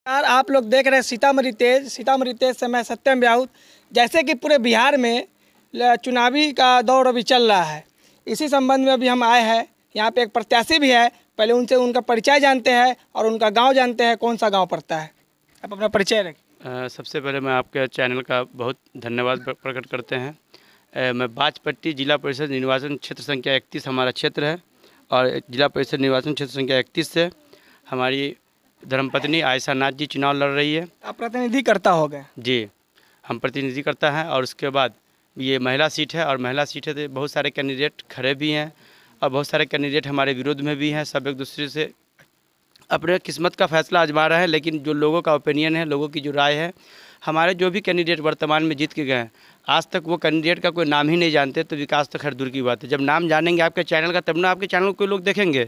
यार आप लोग देख रहे हैं सीतामढ़ी तेज से मैं सत्यम व्याहुत। जैसे कि पूरे बिहार में चुनावी का दौर अभी चल रहा है, इसी संबंध में अभी हम आए हैं। यहाँ पे एक प्रत्याशी भी है, पहले उनसे उनका परिचय जानते हैं और उनका गांव जानते हैं, कौन सा गांव पड़ता है। आप अपना परिचय रखें। सबसे पहले मैं आपके चैनल का बहुत धन्यवाद प्रकट करते हैं। मैं बाजपट्टी जिला परिषद निर्वाचन क्षेत्र संख्या 31 हमारा क्षेत्र है और जिला परिषद निर्वाचन क्षेत्र संख्या 31 से हमारी धर्मपत्नी आयशा नाथ जी चुनाव लड़ रही है। आप प्रतिनिधि करता हो गए? जी, हम प्रतिनिधि करता है और उसके बाद ये महिला सीट है और महिला सीट है तो बहुत सारे कैंडिडेट खड़े भी हैं और बहुत सारे कैंडिडेट हमारे विरोध में भी हैं। सब एक दूसरे से अपने किस्मत का फैसला आजमा रहे हैं, लेकिन जो लोगों का ओपिनियन है, लोगों की जो राय है, हमारे जो भी कैंडिडेट वर्तमान में जीत के गए हैं आज तक वो कैंडिडेट का कोई नाम ही नहीं जानते, तो विकास तो खैर दूर की बात है। जब नाम जानेंगे आपके चैनल का तब ना आपके चैनल को लोग देखेंगे।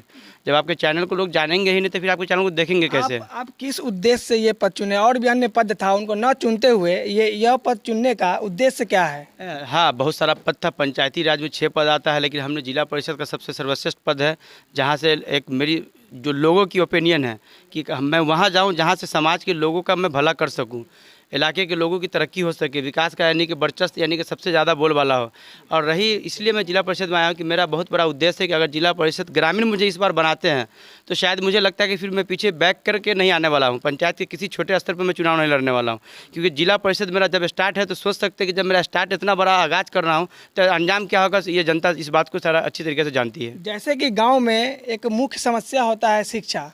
जब आपके चैनल को लोग जानेंगे ही नहीं तो फिर आपके चैनल को देखेंगे कैसे? आप किस उद्देश्य से ये पद चुने? और भी अन्य पद था, उनको न चुनते हुए यह पद चुनने का उद्देश्य क्या है? हाँ, बहुत सारा पद था। पंचायती राज में 6 पद आता है, लेकिन हमने जिला परिषद का सबसे सर्वश्रेष्ठ पद है, जहाँ से एक मेरी जो लोगों की ओपिनियन है कि मैं वहाँ जाऊँ जहाँ से समाज के लोगों का मैं भला कर सकूँ, इलाके के लोगों की तरक्की हो सके, विकास का यानी कि वर्चस्व यानी कि सबसे ज़्यादा बोलबाला हो। और रही इसलिए मैं जिला परिषद में आया हूँ कि मेरा बहुत बड़ा उद्देश्य है कि अगर जिला परिषद ग्रामीण मुझे इस बार बनाते हैं तो शायद मुझे लगता है कि फिर मैं पीछे बैक करके नहीं आने वाला हूँ। पंचायत के किसी छोटे स्तर पर मैं चुनाव नहीं लड़ने वाला हूँ, क्योंकि जिला परिषद मेरा जब स्टार्ट है तो सोच सकते हैं कि जब मेरा स्टार्ट इतना बड़ा आगाज़ कर रहा हूँ तो अंजाम क्या होगा, ये जनता इस बात को सारा अच्छी तरीके से जानती है। जैसे कि गाँव में एक मुख्य समस्या होता है शिक्षा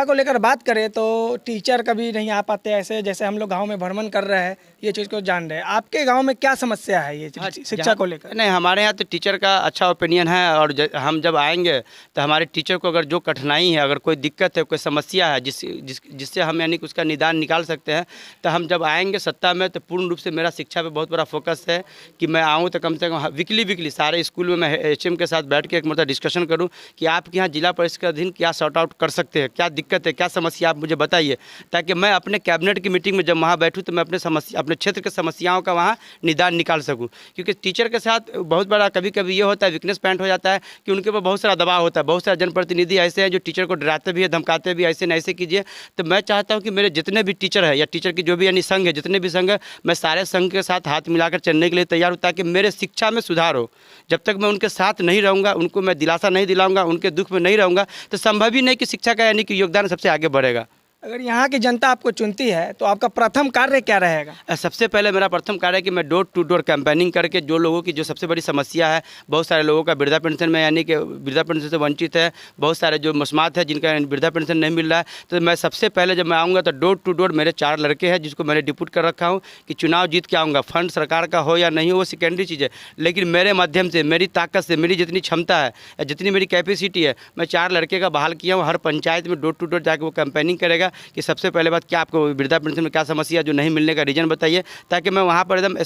को लेकर बात करें तो टीचर कभी नहीं आ पाते, ऐसे जैसे हम लोग गांव में भ्रमण कर रहे हैं ये चीज़ को जान रहे हैं। आपके गांव में क्या समस्या है ये शिक्षा को लेकर? नहीं, हमारे यहाँ तो टीचर का अच्छा ओपिनियन है और हम जब आएंगे तो हमारे टीचर को अगर जो कठिनाई है, अगर कोई दिक्कत है, कोई समस्या है जिससे हम यानी कि उसका निदान निकाल सकते हैं, तो हम जब आएंगे सत्ता में तो पूर्ण रूप से मेरा शिक्षा पे बहुत बड़ा फोकस है कि मैं आऊँ तो कम से कम वीकली सारे स्कूल में मैं HM के साथ बैठ के एक मतलब डिस्कशन करूँ कि आपके यहाँ जिला परिषद के अधीन क्या सॉर्ट आउट कर सकते हैं, क्या दिक्कत है, क्या समस्या आप मुझे बताइए, ताकि मैं अपने कैबिनेट की मीटिंग में जब वहाँ बैठूँ तो मैं अपने क्षेत्र के समस्याओं का वहाँ निदान निकाल सकूँ। क्योंकि टीचर के साथ बहुत बड़ा कभी कभी ये होता है, वीकनेस पॉइंट हो जाता है कि उनके ऊपर बहुत सारा दबाव होता है। बहुत सारे जनप्रतिनिधि ऐसे हैं जो टीचर को डराते भी है, धमकाते भी, ऐसे न ऐसे कीजिए। तो मैं चाहता हूँ कि मेरे जितने भी टीचर है या टीचर की जो भी यानी संघ है, जितने भी संघ है, मैं सारे संघ के साथ हाथ मिलाकर चलने के लिए तैयार हूँ, ताकि मेरे शिक्षा में सुधार हो। जब तक मैं उनके साथ नहीं रहूँगा, उनको मैं दिलासा नहीं दिलाऊंगा, उनके दुख में नहीं रहूँगा, तो संभव ही नहीं कि शिक्षा का यानी कि योगदान सबसे आगे बढ़ेगा। अगर यहाँ की जनता आपको चुनती है तो आपका प्रथम कार्य क्या रहेगा? सबसे पहले मेरा प्रथम कार्य है कि मैं डोर टू डोर कैंपेनिंग करके जो लोगों की जो सबसे बड़ी समस्या है, बहुत सारे लोगों का वृद्धा पेंशन में यानी कि वृद्धा पेंशन से वंचित है, बहुत सारे जो मस्मात है जिनका वृद्धा पेंशन नहीं मिल रहा है, तो मैं सबसे पहले जब मैं आऊँगा तो डोर टू डोर मेरे 4 लड़के हैं जिसको मैंने डिप्यूट कर रखा हूँ कि चुनाव जीत के आऊँगा। फंड सरकार का हो या नहीं हो वो सेकेंडरी चीज़ है, लेकिन मेरे माध्यम से, मेरी ताकत से, मेरी जितनी क्षमता है या जितनी मेरी कैपेसिटी है, मैं 4 लड़के का बहाल किया हूँ। हर पंचायत में डोर टू डोर जाकर वो कैंपेनिंग करेगा कि सबसे पहले बात क्या आपको वृद्धा पेंशन में क्या समस्या, जो नहीं मिलने का रीज़न बताइए, ताकि मैं वहाँ पर एकदम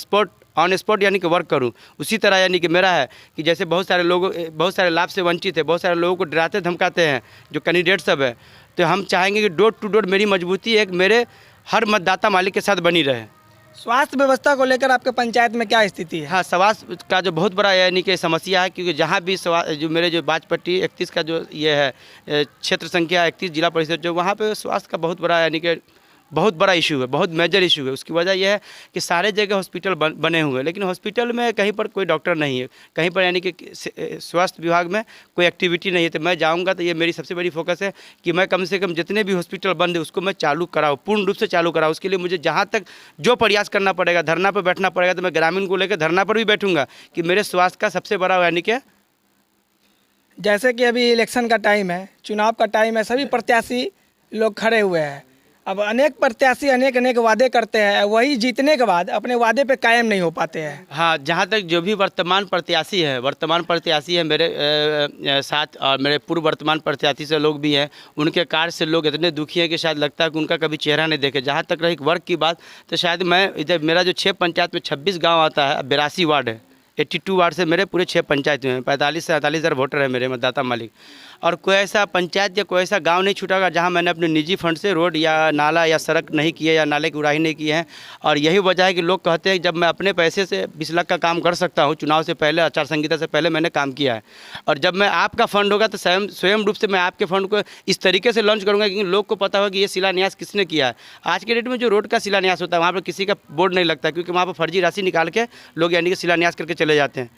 ऑन स्पॉट यानी कि वर्क करूँ। उसी तरह यानी कि मेरा है कि जैसे बहुत सारे लोग बहुत सारे लाभ से वंचित है, बहुत सारे लोगों को डराते धमकाते हैं जो कैंडिडेट सब है, तो हम चाहेंगे कि डोर टू डोर मेरी मजबूती एक मेरे हर मतदाता मालिक के साथ बनी रहे। स्वास्थ्य व्यवस्था को लेकर आपके पंचायत में क्या स्थिति है? हाँ, स्वास्थ्य का जो बहुत बड़ा यानी कि समस्या है, क्योंकि जहाँ भी जो मेरे जो बाजपट्टी 31 का जो ये है क्षेत्र संख्या 31 जिला परिषद, जो वहाँ पे स्वास्थ्य का बहुत बड़ा यानी कि बहुत बड़ा इशू है, बहुत मेजर इशू है। उसकी वजह यह है कि सारे जगह हॉस्पिटल बने हुए हैं, लेकिन हॉस्पिटल में कहीं पर कोई डॉक्टर नहीं है, कहीं पर यानी कि स्वास्थ्य विभाग में कोई एक्टिविटी नहीं है। तो मैं जाऊंगा तो ये मेरी सबसे बड़ी फोकस है कि मैं कम से कम जितने भी हॉस्पिटल बंद है उसको मैं चालू कराऊँ, पूर्ण रूप से चालू कराऊँ। उसके लिए मुझे जहाँ तक जो प्रयास करना पड़ेगा, धरना पर बैठना पड़ेगा, तो मैं ग्रामीण को लेकर धरना पर भी बैठूंगा कि मेरे स्वास्थ्य का सबसे बड़ा यानी कि जैसे कि अभी इलेक्शन का टाइम है, चुनाव का टाइम है, सभी प्रत्याशी लोग खड़े हुए हैं। अब अनेक प्रत्याशी अनेक वादे करते हैं, वही जीतने के बाद अपने वादे पे कायम नहीं हो पाते हैं। हाँ, जहाँ तक जो भी वर्तमान प्रत्याशी है मेरे साथ, और मेरे पूर्व वर्तमान प्रत्याशी से लोग भी हैं, उनके कार्य से लोग इतने दुखी हैं कि शायद लगता है कि उनका कभी चेहरा नहीं देखे। जहाँ तक रही वर्क की बात, तो शायद मैं इधर मेरा जो 6 पंचायत में 26 गाँव आता है, 82 वार्ड है, 82 वार्ड से मेरे पूरे 6 पंचायत में 45 से 48 हज़ार वोटर है मेरे मतदाता मालिक। और कोई ऐसा पंचायत या कोई ऐसा गांव नहीं छूटा होगा जहां मैंने अपने निजी फंड से रोड या नाला या सड़क नहीं किया या नाले की उड़ाही नहीं की है। और यही वजह है कि लोग कहते हैं जब मैं अपने पैसे से 20 लाख का काम कर सकता हूं, चुनाव से पहले, आचार संहिता से पहले मैंने काम किया है। और जब मैं आपका फंड होगा तो स्वयं रूप से मैं आपके फंड को इस तरीके से लॉन्च करूँगा कि लोग को पता होगा कि ये शिलान्यास किसने किया है। आज के डेट में जो रोड का शिलान्यास होता है वहाँ पर किसी का बोर्ड नहीं लगता, क्योंकि वहाँ पर फर्जी राशि निकाल के लोग यानी कि शिलान्यास करके चले जाते हैं।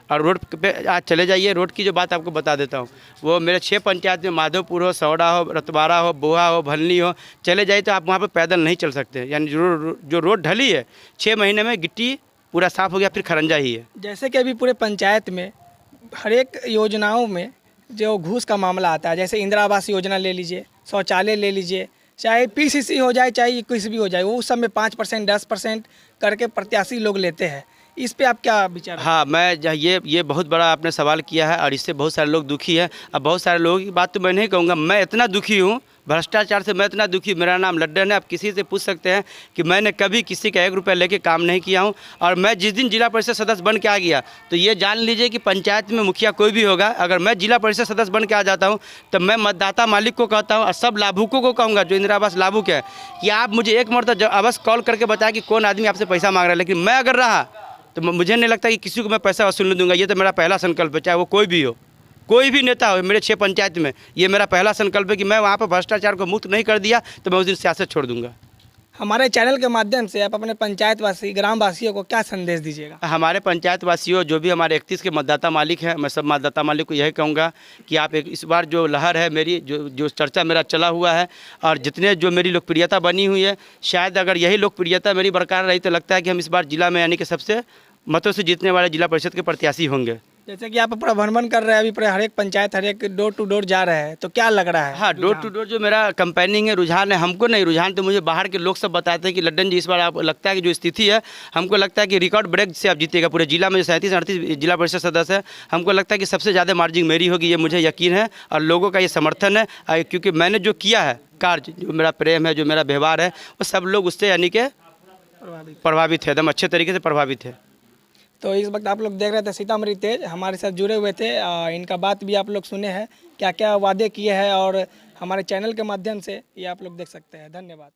और रोड पे आज चले जाइए, रोड की जो बात आपको बता देता हूँ, वो मेरे 6 पंचायत में माधोपुर हो, सौड़ा हो, रतबारा हो, बोहा हो, भलनी हो, चले जाइए तो आप वहाँ पे पैदल नहीं चल सकते। यानी जो रोड ढली है 6 महीने में गिट्टी पूरा साफ़ हो गया, फिर खरंजा ही है। जैसे कि अभी पूरे पंचायत में हर एक योजनाओं में जो घूस का मामला आता है, जैसे इंदिरा आवास योजना ले लीजिए, शौचालय ले लीजिए, चाहे पीसीसी हो जाए चाहे कुछ भी हो जाए, वो उस सब में 5% 10% करके प्रत्याशी लोग लेते हैं। इस पे आप क्या विचार हैं? हाँ, मैं ये बहुत बड़ा आपने सवाल किया है और इससे बहुत सारे लोग दुखी हैं। अब बहुत सारे लोगों की बात तो मैं नहीं कहूँगा, मैं इतना दुखी हूँ भ्रष्टाचार से, मैं इतना दुखी। मेरा नाम लड्डन है, आप किसी से पूछ सकते हैं कि मैंने कभी किसी का 1 रुपया लेके काम नहीं किया हूँ। और मैं जिस दिन जिला परिषद सदस्य बन के आ गया तो ये जान लीजिए कि पंचायत में मुखिया कोई भी होगा, अगर मैं जिला परिषद सदस्य बन के आ जाता हूँ तो मैं मतदाता मालिक को कहता हूँ और सब लाभुकों को कहूँगा जो इंदिरा आवास लाभुक है कि आप मुझे एक मरतबा अवश्य कॉल करके बताएं कि कौन आदमी आपसे पैसा मांग रहा है। लेकिन मैं अगर रहा तो मुझे नहीं लगता कि किसी को मैं पैसा वसूलने दूंगा। ये तो मेरा पहला संकल्प है, चाहे वो कोई भी हो, कोई भी नेता हो मेरे 6 पंचायत में। ये मेरा पहला संकल्प है कि मैं वहाँ पर भ्रष्टाचार को मुक्त नहीं कर दिया तो मैं उस दिन सियासत छोड़ दूंगा। हमारे चैनल के माध्यम से आप अपने पंचायतवासी ग्रामवासियों को क्या संदेश दीजिएगा? हमारे पंचायत वासियों, जो भी हमारे 31 के मतदाता मालिक हैं, मैं सब मतदाता मालिक को यही कहूँगा कि आप इस बार जो लहर है मेरी, जो चर्चा मेरा चला हुआ है और जितने जो मेरी लोकप्रियता बनी हुई है, शायद अगर यही लोकप्रियता मेरी बरकरार रही तो लगता है कि हम इस बार जिला में यानी कि सबसे मतों से जीतने वाले जिला परिषद के प्रत्याशी होंगे। जैसे कि आप पूरा भ्रमण कर रहे हैं, अभी पूरे हर एक पंचायत हर एक डोर टू डोर जा रहे हैं, तो क्या लग रहा है? हाँ, डोर टू डोर जो मेरा कैंपेनिंग है, रुझान है, हमको नहीं, रुझान तो मुझे बाहर के लोग सब बताते हैं कि लड्डन जी इस बार आप लगता है कि जो स्थिति है, हमको लगता है कि रिकॉर्ड ब्रेक से आप जीतेगा। पूरे जिला में जो 37-38 जिला परिषद सदस्य है, हमको लगता है कि सबसे ज़्यादा मार्जिन मेरी होगी, ये मुझे यकीन है और लोगों का ये समर्थन है। क्योंकि मैंने जो किया है कार्य, जो मेरा प्रेम है, जो मेरा व्यवहार है, वो सब लोग उससे यानी कि प्रभावित है, एकदम अच्छे तरीके से प्रभावित है। तो इस वक्त आप लोग देख रहे थे सीतामढ़ी तेज हमारे साथ जुड़े हुए थे। इनका बात भी आप लोग सुने हैं, क्या क्या वादे किए हैं, और हमारे चैनल के माध्यम से ये आप लोग देख सकते हैं। धन्यवाद।